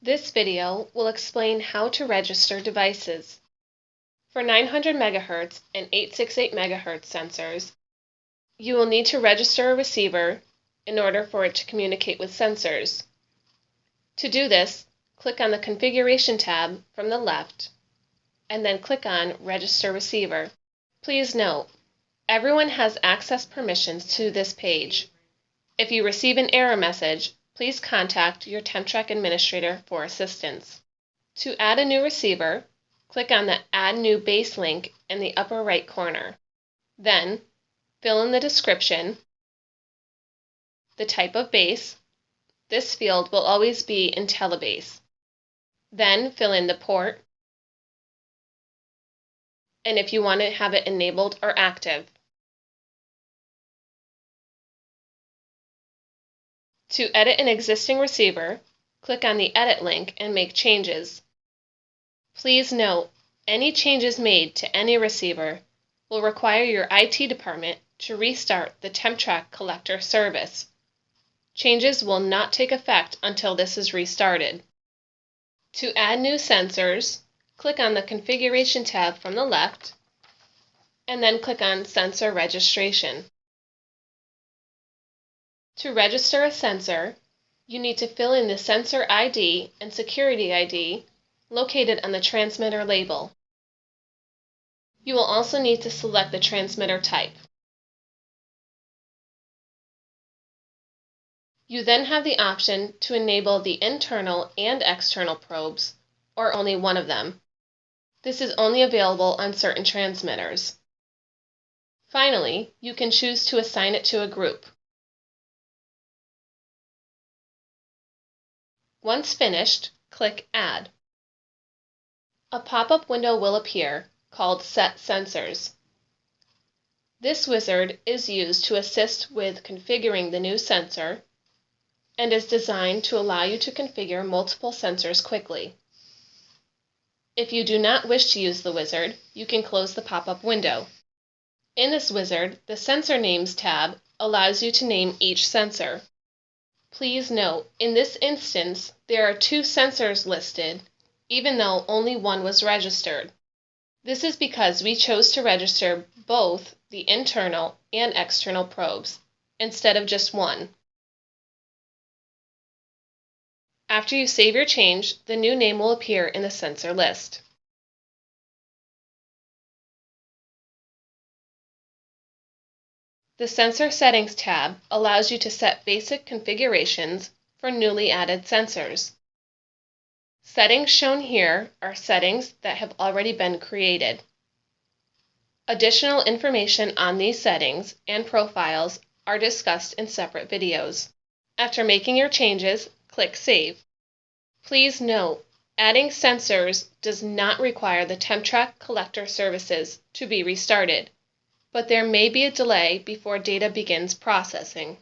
This video will explain how to register devices. For 900 MHz and 868 MHz sensors, you will need to register a receiver in order for it to communicate with sensors. To do this, click on the Configuration tab from the left and then click on Register Receiver. Please note, everyone has access permissions to this page. If you receive an error message, please contact your TempTrak administrator for assistance. To add a new receiver, click on the Add New Base link in the upper right corner. Then, fill in the description, the type of base. This field will always be IntelliBase. Then fill in the port, and if you want to have it enabled or active. To edit an existing receiver, click on the Edit link and make changes. Please note, any changes made to any receiver will require your IT department to restart the TempTrak collector service. Changes will not take effect until this is restarted. To add new sensors, click on the Configuration tab from the left and then click on Sensor Registration. To register a sensor, you need to fill in the sensor ID and security ID located on the transmitter label. You will also need to select the transmitter type. You then have the option to enable the internal and external probes, or only one of them. This is only available on certain transmitters. Finally, you can choose to assign it to a group. Once finished, click Add. A pop-up window will appear called Set Sensors. This wizard is used to assist with configuring the new sensor and is designed to allow you to configure multiple sensors quickly. If you do not wish to use the wizard, you can close the pop-up window. In this wizard, the Sensor Names tab allows you to name each sensor. Please note, in this instance, there are two sensors listed, even though only one was registered. This is because we chose to register both the internal and external probes, instead of just one. After you save your change, the new name will appear in the sensor list. The Sensor Settings tab allows you to set basic configurations for newly added sensors. Settings shown here are settings that have already been created. Additional information on these settings and profiles are discussed in separate videos. After making your changes, click Save. Please note, adding sensors does not require the TempTrak collector services to be restarted, but there may be a delay before data begins processing.